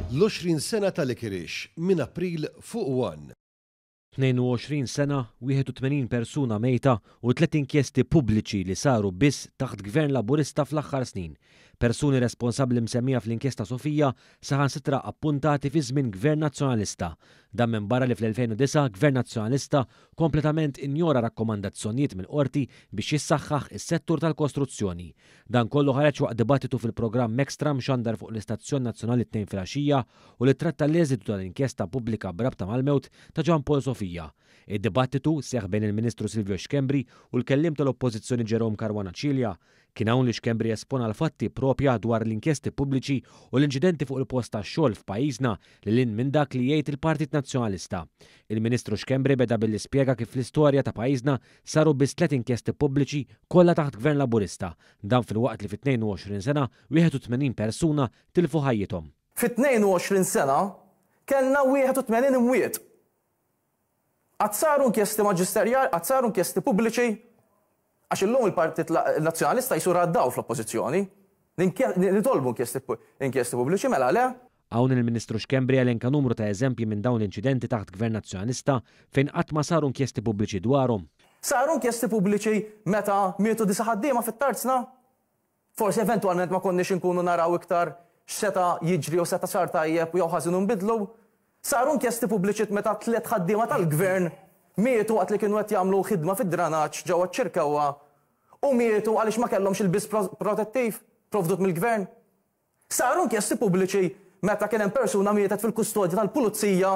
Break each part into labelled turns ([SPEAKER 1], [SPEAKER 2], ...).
[SPEAKER 1] L-20 sena tal-Ikirix minn April fuq 1.
[SPEAKER 2] 22 sena, 81 persuna mejta u 3 inkjesti pubbliċi li saru biss taħt gvern laburista fl-aħħar snin. Persuni responsabbli msemmija fl-inkjesta Sofija saħansitra appuntati fi żmien gvern nazzjonalista. Dan minn barra li fl-2009 gvern nazzjonalista kompletament injora rakkomandazzjonijiet mill-qorti biex jissaħħaħ is-settur tal-kostruzzjoni. Dan kollu ħareġ waqt dibattitu fil-programm Extra mxandar fuq l-Istazzjon Nazzjonali 2 filgħaxija u li tratta l-eżitu tal-inkjesta pubblika brabta mal-mewt ta' Ġan Paul Sofija. Id-dibattitu seħ bejn il-Ministru Silvio Xkembri u l-kellim tal-Oppożizzjoni Jerome Caruana Cilja. Kien hawn li Xkembri espona l-fatti propja dwar l-inkjesti pubbliċi u l-inċidenti fuq il-post tax-xogħol f'pajjiżna li lin minn dak li jgħid il-Partit Nazzjonalista. Il-Ministru Xkembri beda billi spjega kif l-istorja ta' pajjiżna saru biss 3 inkjesti pubbliċi kollha taħt gvern laburista. Dan fil-waqt li fit-22 sena 81 persuna tilfu ħajjithom.
[SPEAKER 3] Fit-22 sena kellna 81 imwiet. Saru inkjesti maġisterjali, saru inkjesti pubbliċi, għax illum il-Partit Nazzjonalista jsur għaddaw fl-oppożizzjoni. Nitolbu inkjesti pubbliċi mela le.
[SPEAKER 2] Hawn il-Ministru Xkembri elenka numru ta' eżempji minn dawn l-inċidenti taħt gvern nazzjonalista fejn qatt ma saru inkjesti pubbliċi dwarhom.
[SPEAKER 3] Saru inkjesti pubbliċi meta mietu disa ħaddiema fit-tarzna. Forsi eventwalment ma konniex inkunu naraw iktar x'seta jiġri u seta sar tajjeb jew ħażin nbidlu. Saru inkjesti pubbliċi meta 3 ħaddiema tal-gvern mietu waqt li kienu qed jagħmlu ħidma fid-dranaġġ ġewwa ċ-Ċirkewwa u mietu għaliex ma kellhomx il-biss protettiv provdut mill-gvern. Saru inkjesti pubbliċi meta kien hemm persuna mietet fil-kustodja tal-pulizija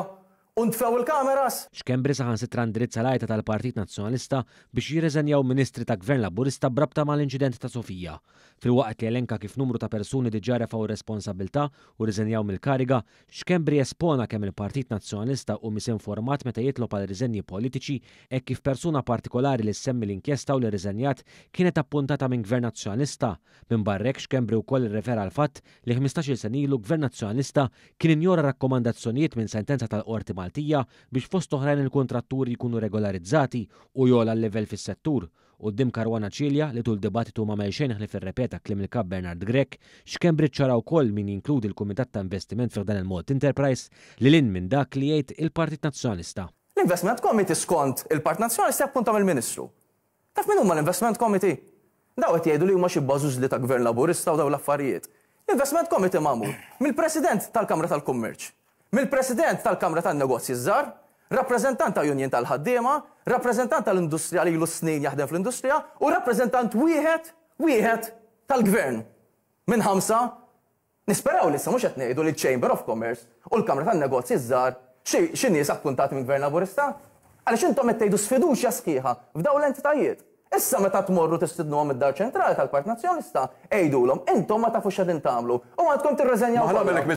[SPEAKER 3] u ntfew il-kameras.
[SPEAKER 2] Xkembri saħansitra indirizza l-għajta tal-Partit Nazzjonalista biex jirreżenjaw ministri ta' gvern laburista brabta mal-inċident ta' Sofija. Fil-waqt li elenka kif numru ta' persuni diġà refaw responsabilità u riżenjaw mill-kariga, Xkembri espona kemm il-Partit Nazzjonalista u misinformat meta jitlob għal riżenji politiċi hekk kif persuna partikolari li semmi l-inkjesta u li riżenjat kienet appuntata minn gvern nazzjonalista. Minn barrek Xkembri wkoll irrefera għal fatt li 15-il sen ilu gvern nazzjonalista kien injora rakkomandazzjonijiet minn sentenza tal-Qorti Maltija biex fost oħrajn il-kontratturi jkunu regolarizzati u jola l-level fis-settur. Quddiem Caruana Cilja li tul dibattitu ma xejn ħlif irrepeta kliem il-kap Bernard Grek, Xkembri ċara wkoll min jinkludi l-Kumitat ta' Investiment f'dan il-Mod Enterprise li lin minn dak li jgħid il-Partit Nazzjonalista.
[SPEAKER 3] L-Investment Committee skont il-Partit Nazzjonalista appunta mill-Ministru. Taf min huma l-Investment Committee? Daw qed jgħidu li huma xi bażużli ta' gvern laburista u daw l-affarijiet. L-Investment Committee magħmul mill-President tal-Kamra tal-Kummerċ, mill-President tal-Kamra tan-Negozji żgħar, rappreżentant ta' Union tal-ħaddiema, rappreżentant tal-industrija li ilu snin jaħdem fl-industrija u rappreżentant wieħed tal-gvern. Minn 5 nisperaw li issa mhux qed ngħidu li Chamber of Commerce u l-Kamra tan-Negozji żgħar xi nies appuntati minn gvern laburista? Għaliex intom qed tgħidu sfiduċja sħiħa f'dawn l-entitajiet. Issa meta tmorru tistidnuhom id-Dar Ċentrali tal-Partit Nazzjonalista, għejdulhom intom ma tafux x'qegħdin tagħmlu u għandkom tirreżenjaw.